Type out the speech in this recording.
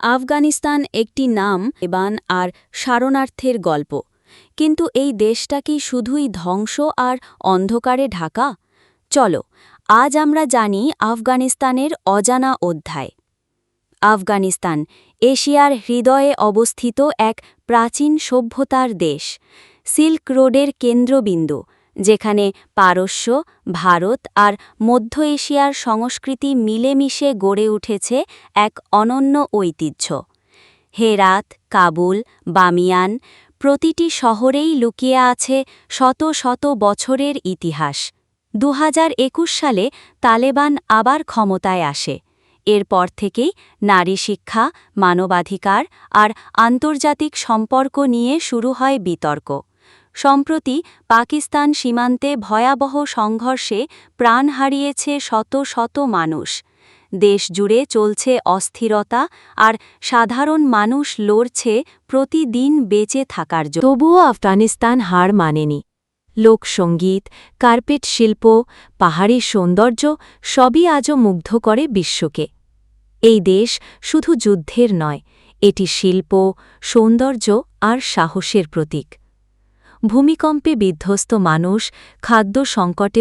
আফগানিস্তান একটি নাম এবান আর সারণার্থের গল্প, কিন্তু এই দেশটা কি শুধুই ধ্বংস আর অন্ধকারে ঢাকা? চলো, আজ আমরা জানি আফগানিস্তানের অজানা অধ্যায়। আফগানিস্তান এশিয়ার হৃদয়ে অবস্থিত এক প্রাচীন সভ্যতার দেশ, সিল্ক রোডের কেন্দ্রবিন্দু, যেখানে পারস্য, ভারত আর মধ্য এশিয়ার সংস্কৃতি মিলেমিশে গড়ে উঠেছে এক অনন্য ঐতিহ্য। হেরাত, কাবুল, বামিয়ান, প্রতিটি শহরেই লুকিয়ে আছে শত শত বছরের ইতিহাস। ২০২১ সালে তালেবান আবার ক্ষমতায় আসে। এরপর থেকেই নারী শিক্ষা, মানবাধিকার আর আন্তর্জাতিক সম্পর্ক নিয়ে শুরু হয় বিতর্ক। সম্প্রতি পাকিস্তান সীমান্তে ভয়াবহ সংঘর্ষে প্রাণ হারিয়েছে শত শত মানুষ। দেশ জুড়ে চলছে অস্থিরতা, আর সাধারণ মানুষ লড়ছে প্রতিদিন বেঁচে থাকার জন্য। তবুও আফগানিস্তান হার মানেনি। লোকসঙ্গীত, কার্পেট শিল্প, পাহাড়ি সৌন্দর্য সবই আজও মুগ্ধ করে বিশ্বকে। এই দেশ শুধু যুদ্ধের নয়, এটি শিল্প, সৌন্দর্য আর সাহসের প্রতীক। ভূমিকম্পে বিধ্বস্ত মানুষ, খাদ্য সংকটে